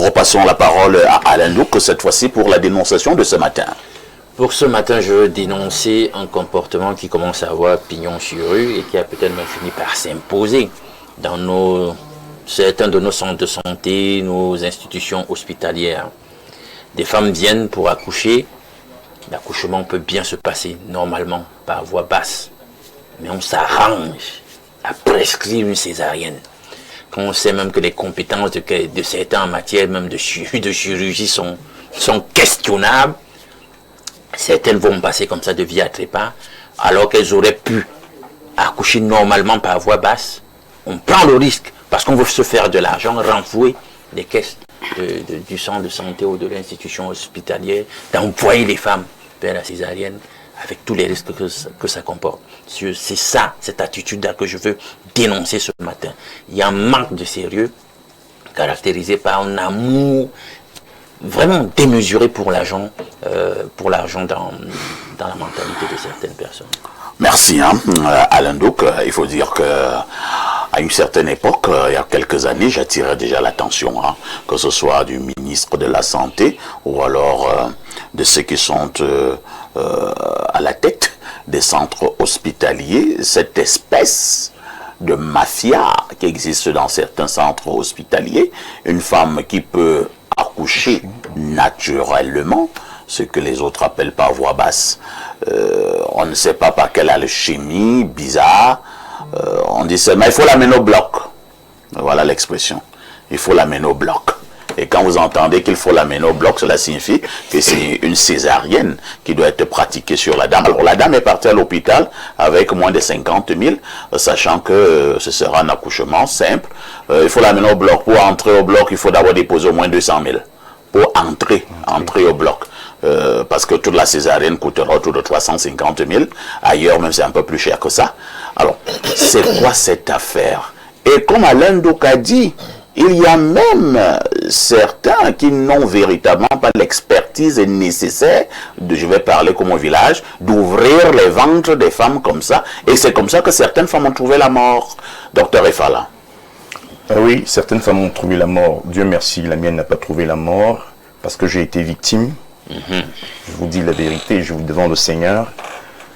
repassons la parole à Alain Ndouk, cette fois-ci pour la dénonciation de ce matin. Pour ce matin, je veux dénoncer un comportement qui commence à avoir pignon sur rue et qui a peut-être même fini par s'imposer dans certains de nos centres de santé, nos institutions hospitalières. Des femmes viennent pour accoucher. L'accouchement peut bien se passer normalement par voie basse. Mais on s'arrange à prescrire une césarienne. Quand on sait même que les compétences de certains en matière même de chirurgie sont questionnables, certaines vont passer comme ça de vie à trépas, alors qu'elles auraient pu accoucher normalement par voie basse. On prend le risque, parce qu'on veut se faire de l'argent, renflouer les caisses du centre de santé ou de l'institution hospitalière, d'envoyer les femmes vers la césarienne, avec tous les risques que ça comporte. C'est ça, cette attitude-là que je veux dénoncer ce matin. Il y a un manque de sérieux, caractérisé par un amour vraiment démesuré pour l'argent dans la mentalité de certaines personnes. Merci, Alain Ndouk. Il faut dire que à une certaine époque, il y a quelques années, j'attirais déjà l'attention, que ce soit du ministre de la Santé ou alors de ceux qui sont à la tête des centres hospitaliers, cette espèce de mafia qui existe dans certains centres hospitaliers, une femme qui peut accoucher naturellement, ce que les autres appellent par voie basse. On ne sait pas par quelle alchimie bizarre, on dit seulement il faut la mener au bloc. Voilà l'expression. Il faut la mener au bloc. Et quand vous entendez qu'il faut la mener au bloc, cela signifie que c'est une césarienne qui doit être pratiquée sur la dame. Alors la dame est partie à l'hôpital avec moins de 50 000, sachant que ce sera un accouchement simple. Il faut la mener au bloc. Pour entrer au bloc, il faut d'abord déposer au moins 200 000. Pour entrer au bloc. Parce que toute la césarienne coûtera autour de 350 000. Ailleurs, même c'est un peu plus cher que ça. Alors, c'est quoi cette affaire? Et comme Alain Ndouk a dit, il y a même certains qui n'ont véritablement pas l'expertise nécessaire, je vais parler comme au village, d'ouvrir les ventres des femmes comme ça. Et c'est comme ça que certaines femmes ont trouvé la mort. Docteur Efala. Oui, certaines femmes ont trouvé la mort. Dieu merci, la mienne n'a pas trouvé la mort parce que j'ai été victime. Je vous dis la vérité, je vous devant le Seigneur.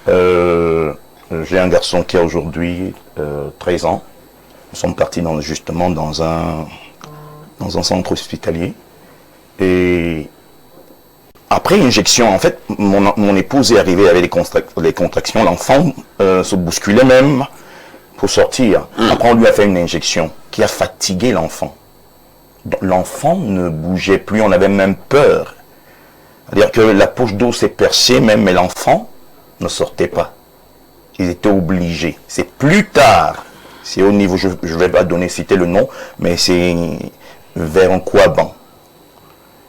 J'ai un garçon qui a aujourd'hui 13 ans. Nous sommes partis justement dans un centre hospitalier. Et après injection, en fait, mon épouse est arrivée avec les contractions. L'enfant se bousculait même pour sortir. Après, on lui a fait une injection qui a fatigué l'enfant. L'enfant ne bougeait plus, on avait même peur. C'est-à-dire que la poche d'eau s'est percée même, mais l'enfant ne sortait pas. Ils étaient obligés. C'est plus tard, c'est au niveau, je ne vais pas citer le nom, mais c'est vers un Kouaban.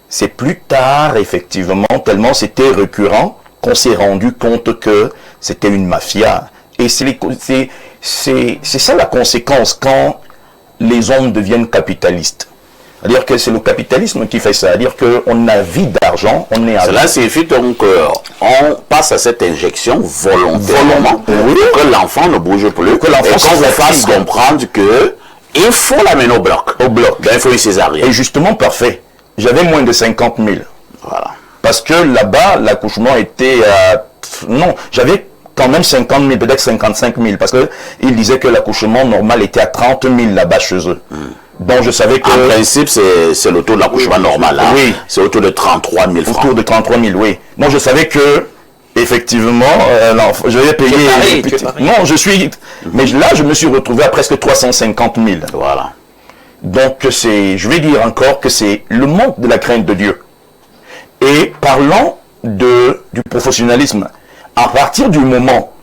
C'est plus tard, effectivement, tellement c'était récurrent, qu'on s'est rendu compte que c'était une mafia. Et c'est ça la conséquence quand les hommes deviennent capitalistes. C'est-à-dire que c'est le capitalisme qui fait ça. C'est-à-dire qu'on a vie d'argent, on est à... Cela signifie donc qu'on passe à cette injection volontairement, que l'enfant ne bouge plus, que l'enfant vous fasse comprendre que il faut la mener au bloc. Ben, il faut une césarienne. Et justement, parfait. J'avais moins de 50 000. Voilà. Parce que là-bas, l'accouchement était à... Non, j'avais quand même 50 000, peut-être 55 000. Parce qu'ils disaient que l'accouchement normal était à 30 000 là-bas chez eux. Donc je savais que... En principe, c'est le taux de l'accouchement normal. Hein. Oui. C'est autour de 33 000 francs. Autour de 33 000, oui. Donc je savais que, effectivement, je vais payer... Non, je suis... Mais là, je me suis retrouvé à presque 350 000. Voilà. Donc je vais dire encore que c'est le manque de la crainte de Dieu. Et parlant du professionnalisme, à partir du moment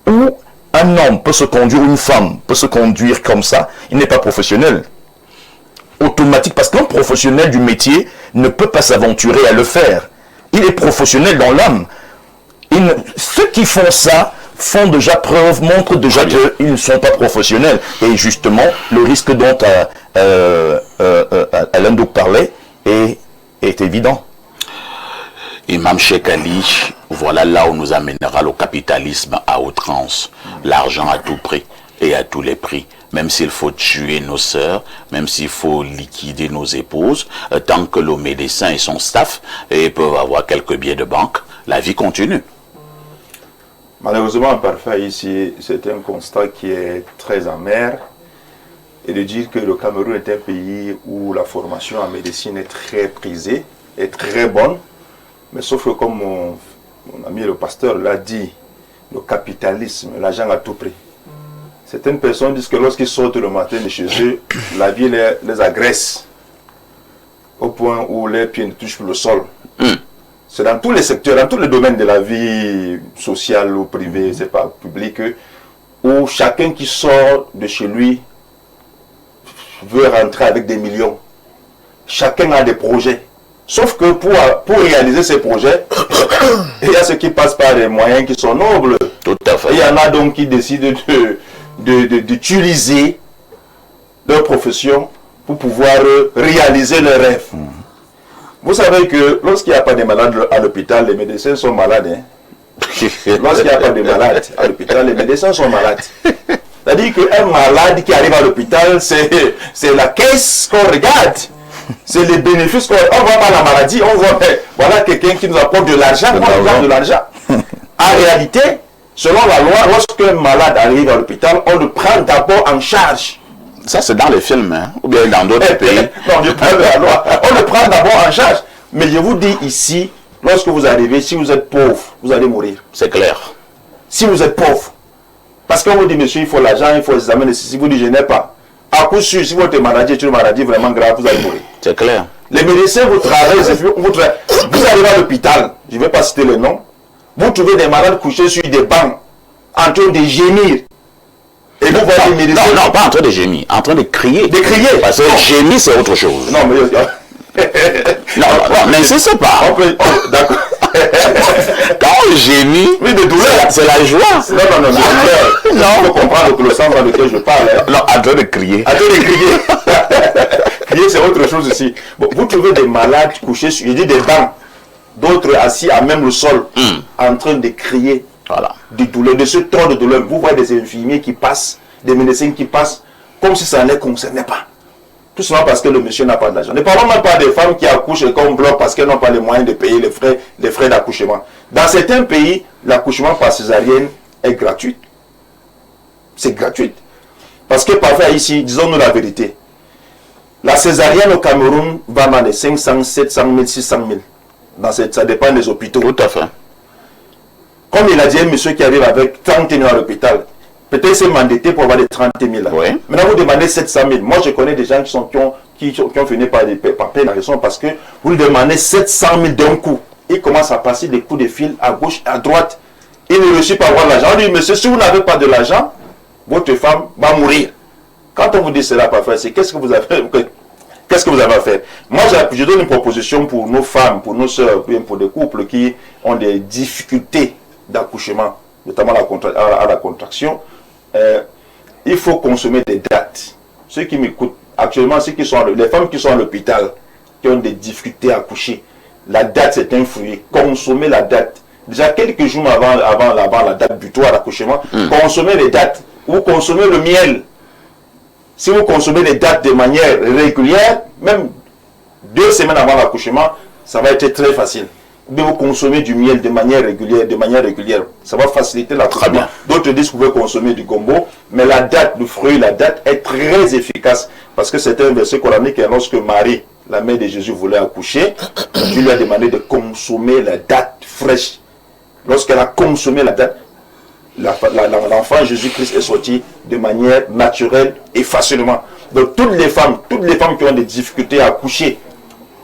où un homme peut se conduire, une femme peut se conduire comme ça, il n'est pas professionnel. Automatique, parce qu'un professionnel du métier ne peut pas s'aventurer à le faire. Il est professionnel dans l'âme. Ceux qui font ça font déjà preuve, montrent déjà qu'ils ne sont pas professionnels. Et justement, le risque dont Alain Ndouk parlait est évident. Imam Cheikh Ali, voilà là où nous amènera le capitalisme à outrance. L'argent à tout prix et à tous les prix. même s'il faut tuer nos sœurs, même s'il faut liquider nos épouses, tant que le médecin et son staff peuvent avoir quelques billets de banque, la vie continue. Malheureusement, parfois ici, c'est un constat qui est très amer. Et de dire que le Cameroun est un pays où la formation en médecine est très prisée, est très bonne. Mais sauf que comme mon ami le pasteur l'a dit, le capitalisme, l'argent à tout prix. Certaines personnes disent que lorsqu'ils sortent le matin de chez eux, la vie les agresse au point où les pieds ne touchent plus le sol. C'est dans tous les secteurs, dans tous les domaines de la vie sociale ou privée, c'est pas public, où chacun qui sort de chez lui veut rentrer avec des millions. Chacun a des projets. Sauf que pour réaliser ces projets, il y a ceux qui passent par des moyens qui sont nobles. Tout à fait. Et il y en a donc qui décident d'utiliser leur profession pour pouvoir réaliser leurs rêves. Vous savez que lorsqu'il n'y a pas de malades à l'hôpital, les médecins sont malades. Lorsqu'il n'y a pas de malades à l'hôpital, les médecins sont malades. C'est-à-dire qu'un malade qui arrive à l'hôpital, c'est la caisse qu'on regarde. C'est les bénéfices qu'on ne voit pas la maladie, on voit, voilà quelqu'un qui nous apporte de l'argent, on regarde de l'argent. En réalité, selon la loi, lorsqu'un malade arrive à l'hôpital, on le prend d'abord en charge. Ça, c'est dans les films, hein, ou bien dans d'autres pays. Non, je parle de la loi. On le prend d'abord en charge. Mais je vous dis ici, lorsque vous arrivez, si vous êtes pauvre, vous allez mourir. C'est clair. Si vous êtes pauvre, parce qu'on vous dit, monsieur, il faut l'argent, il faut les examens, si vous dites, je n'ai pas. À coup sûr, si votre maladie est une maladie vraiment grave, vous allez mourir. C'est clair. Les médecins, vous travaillez, vous arrivez à l'hôpital, je ne vais pas citer le nom, vous trouvez des malades couchés sur des bancs, en train de gémir. Et vous voyez les médecins... Non, pas en train de gémir, en train de crier. De crier. Parce que gémir, c'est autre chose. Non, mais... non, n'insiste pas. D'accord. Quand on gémit, oui, de douleur. C'est la joie. Non, de douleur. Non. Il faut comprendre le sens dans lequel je parle. Non, en train de crier. En train de crier. Crier, c'est autre chose ici. Bon, vous trouvez des malades couchés sur, je dis des bancs, d'autres assis à même le sol, en train de crier. Voilà. De douleur, de ce ton de douleur. Vous voyez des infirmiers qui passent, des médecins qui passent, comme si ça ne les concernait pas. Tout simplement parce que le monsieur n'a pas d'argent. Ne parlons même pas des femmes qui accouchent et qu'on bloque parce qu'elles n'ont pas les moyens de payer les frais d'accouchement. Dans certains pays, l'accouchement par césarienne est gratuit. C'est gratuit. Parce que parfois ici, disons-nous la vérité, la césarienne au Cameroun va dans les 500, 700 000, 600 000. Ça dépend des hôpitaux. Tout à fait. Comme il a dit un monsieur qui arrive avec 30 000 à l'hôpital, peut-être c'est mandé pour avoir des 30 000 là. Oui. Maintenant vous demandez 700 000. Moi je connais des gens qui ont fini par payer la raison parce que vous lui demandez 700 000 d'un coup. Il commence à passer des coups de fil à gauche, à droite. Il ne réussit pas à avoir l'argent. On dit, monsieur, si vous n'avez pas de l'argent, votre femme va mourir. Quand on vous dit cela, parfois, c'est qu'est-ce que vous avez fait? Qu'est-ce que vous avez à faire? Moi, je donne une proposition pour nos femmes, pour nos soeurs, pour des couples qui ont des difficultés d'accouchement, notamment à la contraction. Il faut consommer des dattes. Ceux qui m'écoutent actuellement, les femmes qui sont à l'hôpital, qui ont des difficultés à accoucher, la date c'est un fruit. Consommez la date. Déjà quelques jours avant la date butoir à l'accouchement, consommez les dates. Vous consommez le miel. Si vous consommez les dates de manière régulière, même 2 semaines avant l'accouchement, ça va être très facile. Mais vous consommez du miel de manière régulière, ça va faciliter l'accouchement. D'autres disent que vous pouvez consommer du gombo, mais la date, le fruit, la date est très efficace. Parce que c'est un verset coranique, et lorsque Marie, la mère de Jésus, voulait accoucher, Dieu lui a demandé de consommer la date fraîche. Lorsqu'elle a consommé la date, l'enfant Jésus-Christ est sorti de manière naturelle et facilement. Donc toutes les femmes qui ont des difficultés à accoucher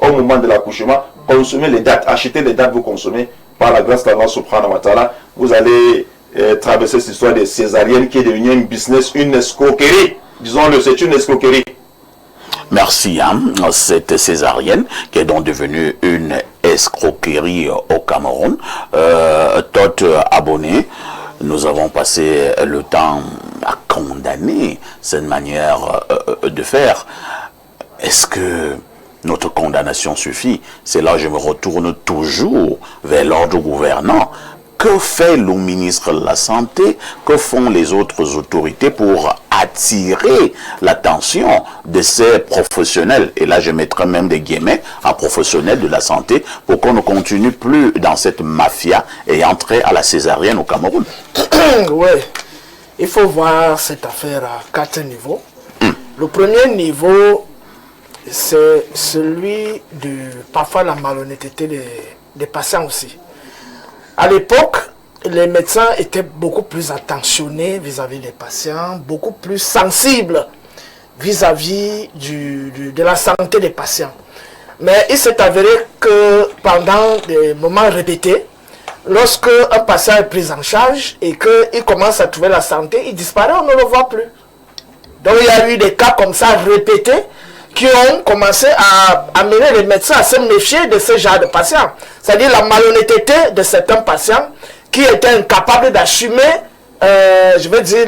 au moment de l'accouchement, consommez les dates, achetez les dates, vous consommez par la grâce d'Allah subhanahu wa ta'ala, vous allez traverser cette histoire des césariennes qui est devenue un business, une escroquerie. Disons-le, c'est une escroquerie. Merci, hein. Cette césarienne qui est donc devenue une escroquerie au Cameroun. Tot abonnés, nous avons passé le temps à condamner cette manière de faire. Est-ce que notre condamnation suffit? C'est là que je me retourne toujours vers l'ordre gouvernant. Que fait le ministre de la Santé? Que font les autres autorités pour attirer l'attention de ces professionnels, et là je mettrai même des guillemets à professionnels de la santé, pour qu'on ne continue plus dans cette mafia et entrer à la césarienne au Cameroun. Oui, il faut voir cette affaire à 4 niveaux. Le premier niveau, c'est celui de parfois la malhonnêteté des patients aussi. À l'époque, les médecins étaient beaucoup plus attentionnés vis-à-vis des patients, beaucoup plus sensibles vis-à-vis de la santé des patients. Mais il s'est avéré que pendant des moments répétés, lorsque un patient est pris en charge et qu'il commence à trouver la santé, il disparaît, on ne le voit plus. Donc il y a eu des cas comme ça répétés qui ont commencé à amener les médecins à se méfier de ce genre de patients. C'est-à-dire la malhonnêteté de certains patients qui étaient incapables d'assumer, je veux dire,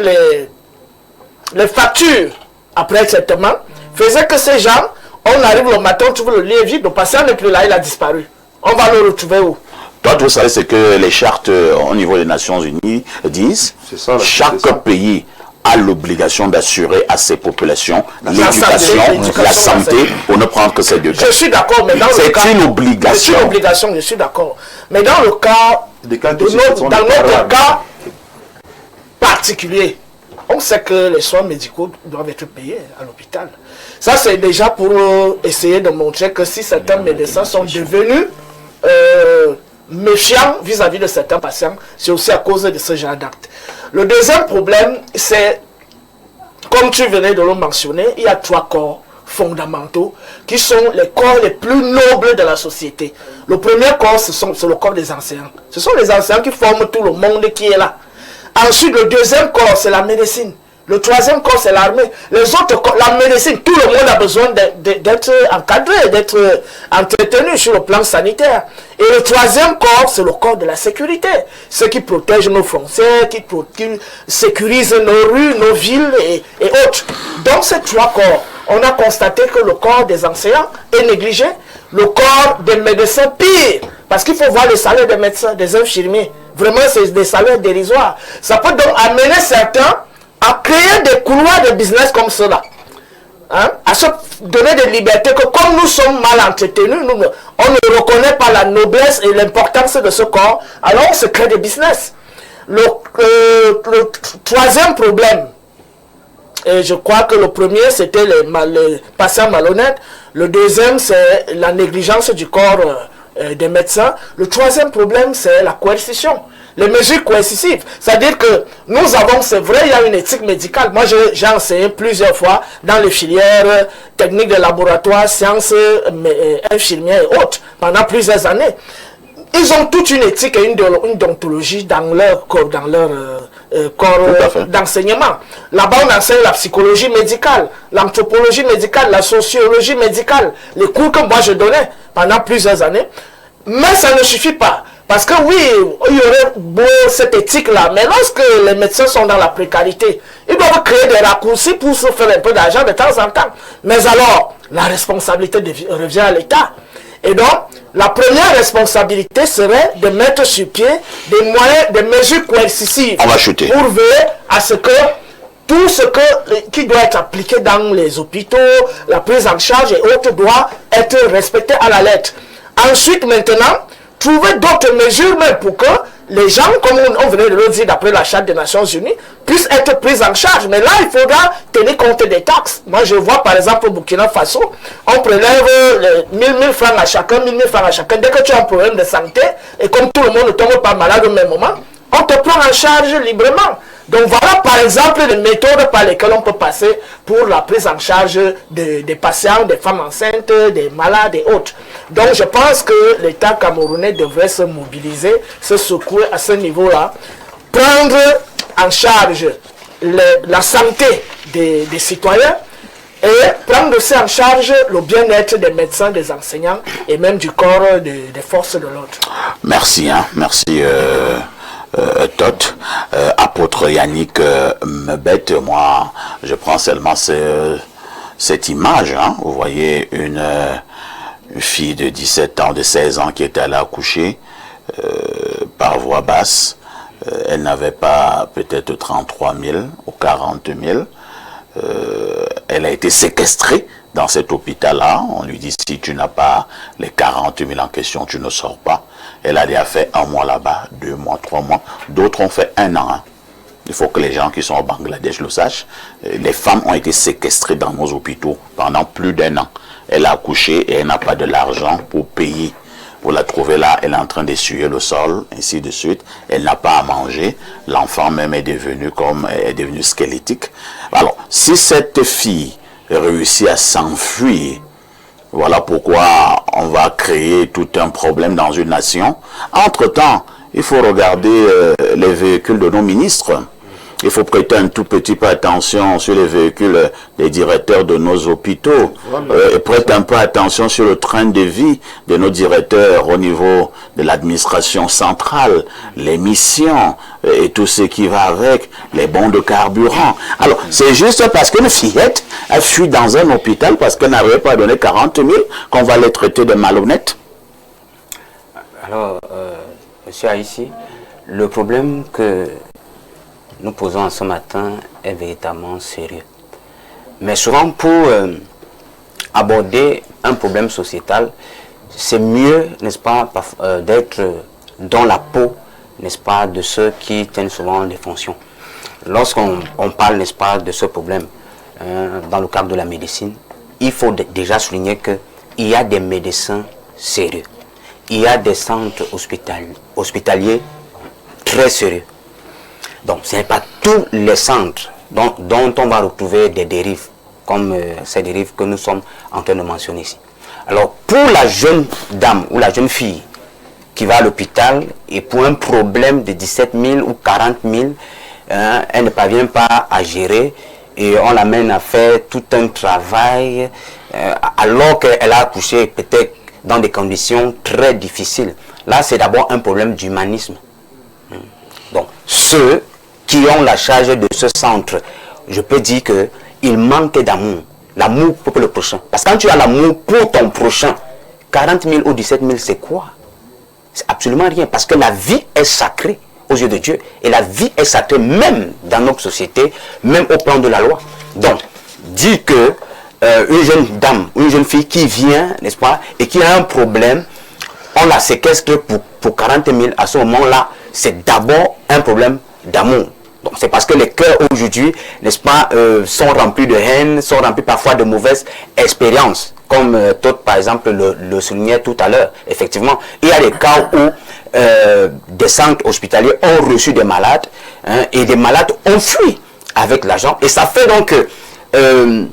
les factures après le traitement, faisait que ces gens, on arrive le matin, on trouve le lit vide, le patient n'est plus là, il a disparu. On va le retrouver où? Toi, vous savez ce que les chartes au niveau des Nations Unies disent. Ça, chaque pays a l'obligation d'assurer à ses populations l'éducation, la santé, pour ne prendre que ces deux cas. Je suis d'accord, mais dans le cas... C'est une obligation. C'est une obligation, je suis d'accord. Mais dans le cas... Dans notre cas particulier, on sait que les soins médicaux doivent être payés à l'hôpital. Ça, c'est déjà pour essayer de montrer que si certains médecins sont devenus méfiants vis-à-vis de certains patients, c'est aussi à cause de ce genre d'actes. Le deuxième problème, c'est, comme tu venais de le mentionner, il y a 3 corps fondamentaux qui sont les corps les plus nobles de la société. Le premier corps, c'est le corps des enseignants. Ce sont les enseignants qui forment tout le monde qui est là. Ensuite, le deuxième corps, c'est la médecine. Le troisième corps, c'est l'armée. Les autres corps, la médecine, tout le monde a besoin d'être encadré, d'être entretenu sur le plan sanitaire. Et le troisième corps, c'est le corps de la sécurité. Ceux qui protègent nos frontières, qui sécurisent nos rues, nos villes et autres. Dans ces 3 corps, on a constaté que le corps des enseignants est négligé. Le corps des médecins, pire. Parce qu'il faut voir les salaires des médecins, des infirmiers. Vraiment, c'est des salaires dérisoires. Ça peut donc amener certains à créer des couloirs de business comme cela. Hein? À se donner des libertés que comme nous sommes mal entretenus, on ne reconnaît pas la noblesse et l'importance de ce corps, alors on se crée des business. Le troisième problème, et je crois que le premier c'était les patients malhonnêtes, le deuxième c'est la négligence du corps des médecins, le troisième problème c'est la coercition. Les mesures coercitives, c'est-à-dire que nous avons, c'est vrai, il y a une éthique médicale. Moi, j'ai enseigné plusieurs fois dans les filières techniques de laboratoire, sciences infirmières et autres, pendant plusieurs années. Ils ont toute une éthique et une déontologie dans leur corps d'enseignement. Là-bas, on enseigne la psychologie médicale, l'anthropologie médicale, la sociologie médicale, les cours que moi je donnais pendant plusieurs années. Mais ça ne suffit pas. Parce que oui, il y aurait beau cette éthique-là, mais lorsque les médecins sont dans la précarité, ils doivent créer des raccourcis pour se faire un peu d'argent de temps en temps. Mais alors, la responsabilité revient à l'État. Et donc, la première responsabilité serait de mettre sur pied des moyens, des mesures coercitives. On va chuter. Pour veiller à ce que tout ce qui doit être appliqué dans les hôpitaux, la prise en charge et autres doit être respecté à la lettre. Ensuite, maintenant, trouver d'autres mesures même pour que les gens, comme on venait de le dire d'après la Charte des Nations Unies, puissent être pris en charge. Mais là, il faudra tenir compte des taxes. Moi, je vois par exemple au Burkina Faso, on prélève 1000 francs à chacun, 1000 francs à chacun. Dès que tu as un problème de santé, et comme tout le monde ne tombe pas malade au même moment, on te prend en charge librement. Donc voilà par exemple les méthodes par lesquelles on peut passer pour la prise en charge des patients, des femmes enceintes, des malades et autres. Donc je pense que l'État camerounais devrait se mobiliser, se secouer à ce niveau-là, prendre en charge la santé des citoyens et prendre aussi en charge le bien-être des médecins, des enseignants et même du corps des forces de l'ordre. Merci, hein, merci. Tot, apôtre Yannick Mebet, moi je prends seulement cette image, hein, vous voyez une fille de 17 ans, de 16 ans qui était allée accoucher par voie basse, elle n'avait pas peut-être 33 000 ou 40 000, elle a été séquestrée dans cet hôpital-là. On lui dit, si tu n'as pas les 40 000 en question, tu ne sors pas. Elle a déjà fait 1 mois là-bas, 2 mois, 3 mois. D'autres ont fait 1 an. Hein. Il faut que les gens qui sont au Bangladesh le sachent. Les femmes ont été séquestrées dans nos hôpitaux pendant plus d'1 an. Elle a accouché et elle n'a pas de l'argent pour payer. Vous la trouvez là, elle est en train d'essuyer le sol, ainsi de suite. Elle n'a pas à manger. L'enfant même est devenu squelettique. Alors, si cette fille réussit à s'enfuir, voilà pourquoi on va créer tout un problème dans une nation. Entre-temps, il faut regarder les véhicules de nos ministres. Il faut prêter un tout petit peu attention sur les véhicules des directeurs de nos hôpitaux. Et prêter un peu attention sur le train de vie de nos directeurs au niveau de l'administration centrale, les missions et tout ce qui va avec, les bons de carburant. Alors, c'est juste parce qu'une fillette a fui dans un hôpital parce qu'elle n'avait pas donné 40 000 qu'on va les traiter de malhonnêtes. Alors, monsieur Haïssi, le problème que nous posons ce matin est véritablement sérieux. Mais souvent, pour aborder un problème sociétal, c'est mieux, n'est-ce pas, d'être dans la peau, n'est-ce pas, de ceux qui tiennent souvent les fonctions. Lorsqu'on parle, n'est-ce pas, de ce problème, dans le cadre de la médecine, il faut déjà souligner qu'il y a des médecins sérieux. Il y a des centres hospitaliers très sérieux. Donc, ce n'est pas tous les centres dont on va retrouver des dérives, comme ces dérives que nous sommes en train de mentionner ici. Alors, pour la jeune dame ou la jeune fille qui va à l'hôpital et pour un problème de 17 000 ou 40 000, elle ne parvient pas à gérer et on l'amène à faire tout un travail alors qu'elle a accouché peut-être dans des conditions très difficiles. Là, c'est d'abord un problème d'humanisme. Donc, ceux qui ont la charge de ce centre, je peux dire qu'ils manquent d'amour. L'amour pour le prochain. Parce que quand tu as l'amour pour ton prochain, 40 000 ou 17 000, c'est quoi? C'est absolument rien. Parce que la vie est sacrée aux yeux de Dieu. Et la vie est sacrée même dans notre société, même au plan de la loi. Donc, dire que une jeune dame ou une jeune fille qui vient, n'est-ce pas, et qui a un problème, on la séquestre pour 40 000, à ce moment-là, c'est d'abord un problème d'amour. Donc c'est parce que les cœurs aujourd'hui, n'est-ce pas, sont remplis de haine, sont remplis parfois de mauvaises expériences, comme Todd par exemple le soulignait tout à l'heure. Effectivement, il y a des cas où des centres hospitaliers ont reçu des malades, hein, et des malades ont fui avec l'argent. Et ça fait donc que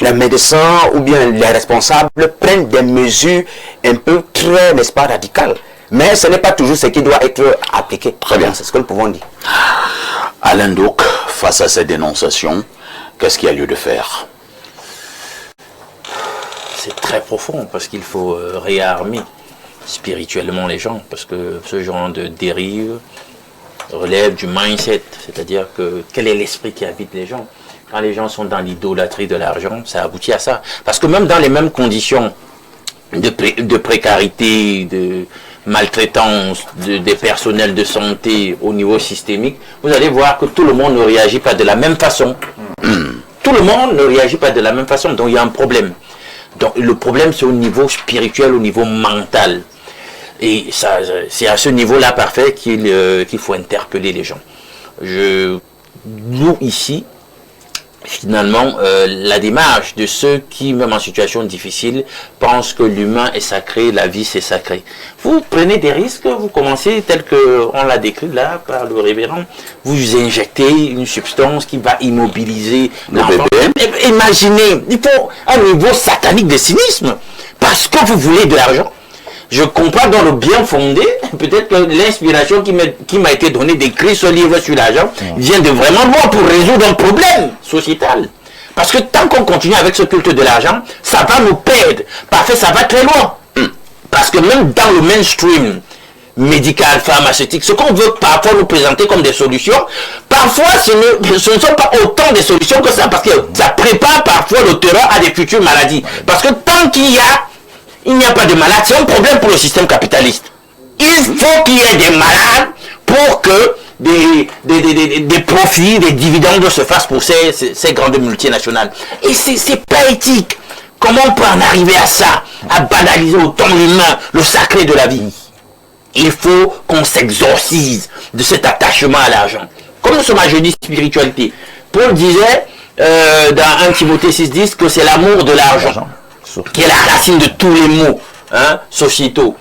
les médecins ou bien les responsables prennent des mesures un peu très, n'est-ce pas, radicales. Mais ce n'est pas toujours ce qui doit être appliqué. Très bien, c'est ce que nous pouvons dire. Alain Douk, face à ces dénonciations, qu'est-ce qu'il y a lieu de faire? C'est très profond parce qu'il faut réarmer spirituellement les gens, parce que ce genre de dérive relève du mindset, c'est-à-dire que quel est l'esprit qui habite les gens. Quand les gens sont dans l'idolâtrie de l'argent, ça aboutit à ça. Parce que même dans les mêmes conditions de précarité, de maltraitance des personnels de santé au niveau systémique, vous allez voir que tout le monde ne réagit pas de la même façon. Tout le monde ne réagit pas de la même façon, donc il y a un problème. Donc le problème, c'est au niveau spirituel, au niveau mental. Et c'est à ce niveau-là parfait qu'il faut interpeller les gens. Nous, ici, finalement, la démarche de ceux qui, même en situation difficile, pensent que l'humain est sacré, la vie c'est sacré. Vous prenez des risques, vous commencez, tel qu'on l'a décrit là par le révérend, vous injectez une substance qui va immobiliser l'enfant. Imaginez, il faut un niveau satanique de cynisme, parce que vous voulez de l'argent. Je comprends dans le bien fondé, peut-être que l'inspiration qui m'a été donnée d'écrire ce livre sur l'argent vient de vraiment loin pour résoudre un problème sociétal. Parce que tant qu'on continue avec ce culte de l'argent, ça va nous perdre. Parfait, ça va très loin. Parce que même dans le mainstream médical, pharmaceutique, ce qu'on veut parfois nous présenter comme des solutions, parfois ce ne sont pas autant des solutions que ça, parce que ça prépare parfois le terrain à des futures maladies. Parce que tant qu'il n'y a pas de malades, c'est un problème pour le système capitaliste. Il faut qu'il y ait des malades pour que des profits, des dividendes se fassent pour ces grandes multinationales. Et c'est pas éthique. Comment on peut en arriver à ça, à banaliser autant l'humain, le sacré de la vie? Il faut qu'on s'exorcise de cet attachement à l'argent. Comme nous sommes à jeudi spiritualité, Paul disait dans 1 Timothée 6,10 que c'est l'amour de l'argent qui est la racine de tous les maux sociétaux.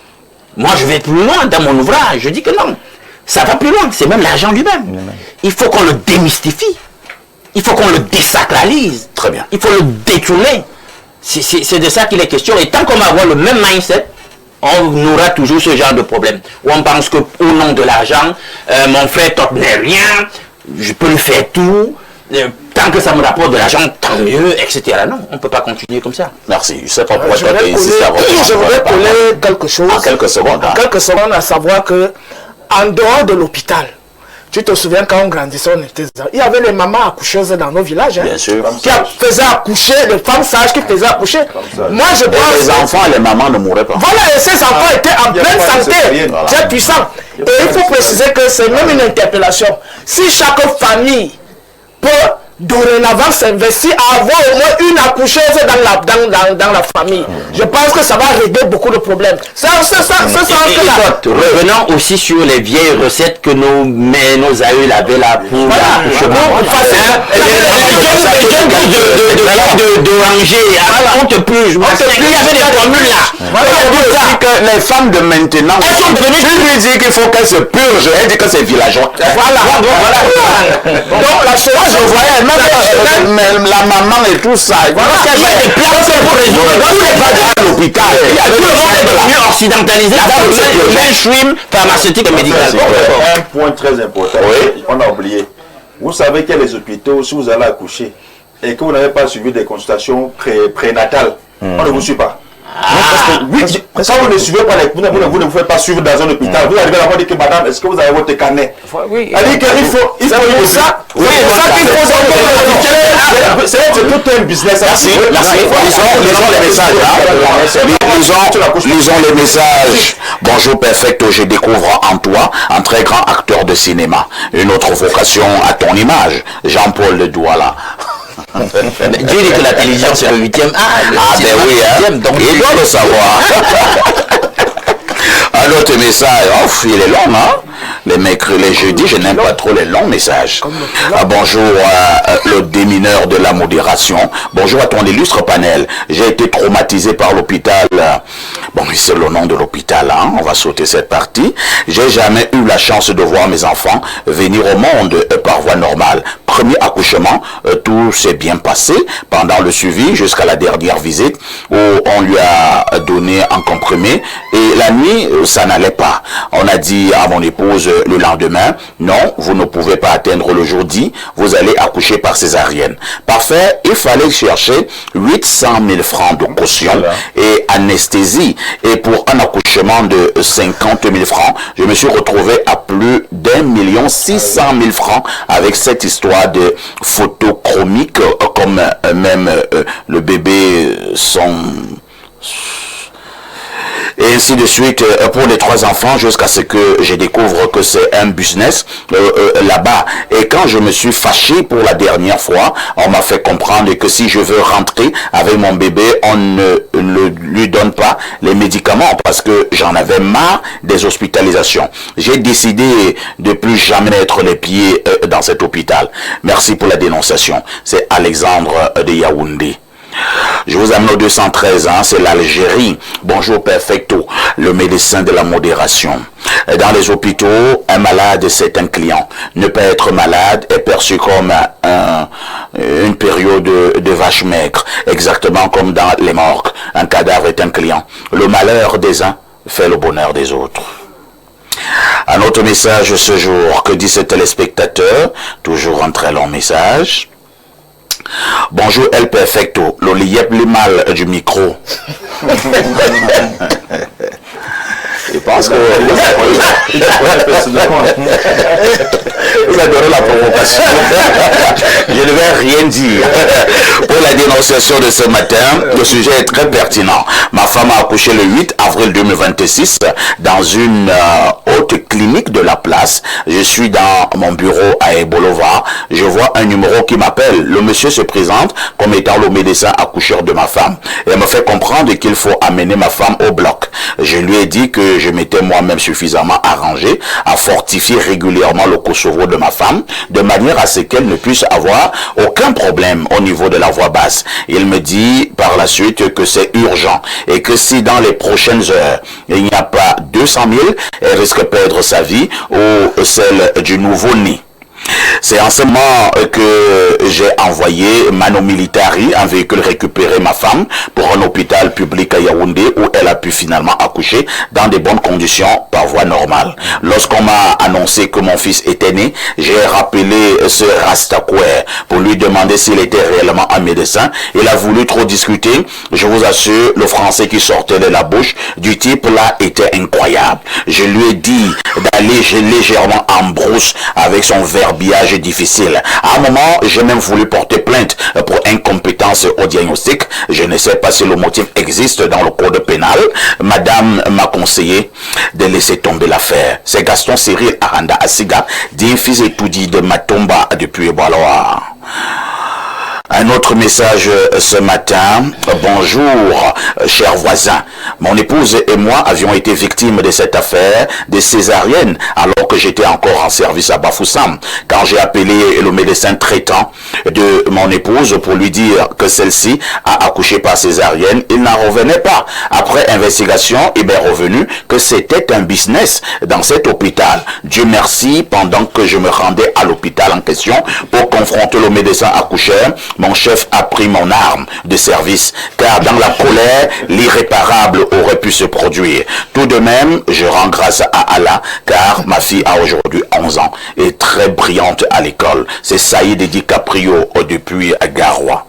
Moi, je vais plus loin dans mon ouvrage. Je dis que non, ça va plus loin. C'est même l'argent lui-même. Il faut qu'on le démystifie. Il faut qu'on le désacralise. Très bien. Il faut le détourner. C'est de ça qu'il est question. Et tant qu'on va avoir le même mindset, on aura toujours ce genre de problème. Où on pense qu'au nom de l'argent, mon frère Top n'est rien, je peux lui faire tout. Tant que ça me rapporte de l'argent, tant mieux, etc. Non, on ne peut pas continuer comme ça. Merci. Je ne sais pas pourquoi Je voudrais coller quelque chose. En quelques secondes. En quelques secondes, à savoir que en dehors de l'hôpital, tu te souviens quand on grandissait, on était... il y avait les mamans accoucheuses dans nos villages. Hein, bien sûr. Qui faisaient accoucher, les femmes sages qui faisaient accoucher. Moi, je pense... Et les enfants et les mamans ne mourraient pas. Voilà, et ces enfants étaient en pleine santé, très puissants. Et il faut préciser que c'est même une interpellation. Si chaque famille peut dorénavant s'investir à avoir au moins une accoucheuse dans la famille, je pense que ça va régler beaucoup de problèmes. Revenons aussi sur les vieilles recettes que nos aïeux avaient là pour l'accouchement. On te plus, il y avait des formules là. Que les femmes de maintenant, elles sont devenues, je lui dis qu'il faut qu'elles se purgent, elle dit que c'est villageois. Voilà. Donc la chose, je voyais même la maman et tout ça. Il y a des plans pour résoudre tous les problèmes à l'hôpital. Tout le monde est devenu occidentalisé dans le mainstream pharmaceutique et médical. Un point très important, on a oublié. Vous savez qu'il y a les hôpitaux, si vous allez accoucher et que vous n'avez pas suivi des consultations prénatales, on ne vous suit pas. Quand vous ne suivez pas vous ne vous faites pas suivre dans un hôpital, vous arrivez à la dire que madame, est-ce que vous avez votre carnet? Oui. Elle dit qu'il faut ça. Oui, c'est ça qu'il faut. C'est tout un business. Merci. Lisons les messages. Lisons les messages. Bonjour Perfecto, je découvre en toi un très grand acteur de cinéma. Une autre vocation à ton image. Jean-Paul Le Douala. Dieu dit que la télévision c'est le 8e. Ben oui, hein. Donc il doit le savoir. Un autre message, il est long, hein? Les jeudis, je n'aime pas trop les longs messages. Bonjour le démineur de la modération. Bonjour à ton illustre panel. J'ai été traumatisé par l'hôpital. Bon, c'est le nom de l'hôpital, hein? On va sauter cette partie. J'ai jamais eu la chance de voir mes enfants venir au monde par voie normale. Premier accouchement, tout s'est bien passé pendant le suivi jusqu'à la dernière visite où on lui a donné un comprimé et la nuit, ça n'allait pas. On a dit à mon épouse le lendemain, non, vous ne pouvez pas atteindre le jour dit, vous allez accoucher par césarienne. Parfait, il fallait chercher 800 000 francs de caution et anesthésie. Et pour un accouchement de 50 000 francs, je me suis retrouvé à plus d'1 600 000 francs avec cette histoire de photochromique, comme même le bébé et ainsi de suite pour les 3 enfants jusqu'à ce que je découvre que c'est un business là-bas. Et quand je me suis fâché pour la dernière fois, on m'a fait comprendre que si je veux rentrer avec mon bébé, on ne lui donne pas les médicaments parce que j'en avais marre des hospitalisations. J'ai décidé de plus jamais mettre les pieds dans cet hôpital. Merci pour la dénonciation. C'est Alexandre de Yaoundé. Je vous amène au 213 ans, c'est l'Algérie. Bonjour Perfecto, le médecin de la modération. Dans les hôpitaux, un malade c'est un client. Ne pas être malade est perçu comme une période de vache maigre, exactement comme dans les morgues. Un cadavre est un client. Le malheur des uns fait le bonheur des autres. Un autre message ce jour, que dit ce téléspectateur? Toujours un très long message. Bonjour El Perfecto, le liep le mal du micro. Je pense que vous adorez la provocation. Je ne vais rien dire. Pour la dénonciation de ce matin, le sujet est très pertinent. Ma femme a accouché le 8 avril 2026 dans une haute clinique de la place. Je suis dans mon bureau à Ebolova. Je vois un numéro qui m'appelle. Le monsieur se présente comme étant le médecin accoucheur de ma femme. Et me fait comprendre qu'il faut amener ma femme au bloc. Je lui ai dit que je m'étais moi-même suffisamment arrangé à fortifier régulièrement le Kosovo de ma femme, de manière à ce qu'elle ne puisse avoir aucun problème au niveau de la voix basse. Il me dit par la suite que c'est urgent et que si dans les prochaines heures, il n'y a pas 200 000, elle risque de perdre sa vie ou celle du nouveau-né. C'est en ce moment que j'ai envoyé Mano Militari, un véhicule récupérer ma femme pour un hôpital public à Yaoundé où elle a pu finalement accoucher dans de bonnes conditions par voie normale. Lorsqu'on m'a annoncé que mon fils était né, j'ai rappelé ce Rastakoué pour lui demander s'il était réellement un médecin. Il a voulu trop discuter. Je vous assure, le français qui sortait de la bouche du type là était incroyable. Je lui ai dit d'aller légèrement en brousse avec son verbiage difficile. À un moment, j'ai même voulu porter plainte pour incompétence au diagnostic. Je ne sais pas si le motif existe dans le code pénal. Madame m'a conseillé de laisser tomber l'affaire. C'est Gaston Cyril Aranda Asiga, dit fils étoudi de Matomba depuis Eboaloa. Un autre message ce matin. Bonjour, chers voisins. Mon épouse et moi avions été victimes de cette affaire de césarienne alors que j'étais encore en service à Bafoussam. Quand j'ai appelé le médecin traitant de mon épouse pour lui dire que celle-ci a accouché par césarienne, il n'en revenait pas. Après investigation, il m'est revenu que c'était un business dans cet hôpital. Dieu merci, pendant que je me rendais à l'hôpital en question pour confronter le médecin accoucheur, mon chef a pris mon arme de service, car dans la colère, l'irréparable aurait pu se produire. Tout de même, je rends grâce à Allah, car ma fille a aujourd'hui 11 ans et très brillante à l'école. C'est Saïd Di Caprio depuis Garoua.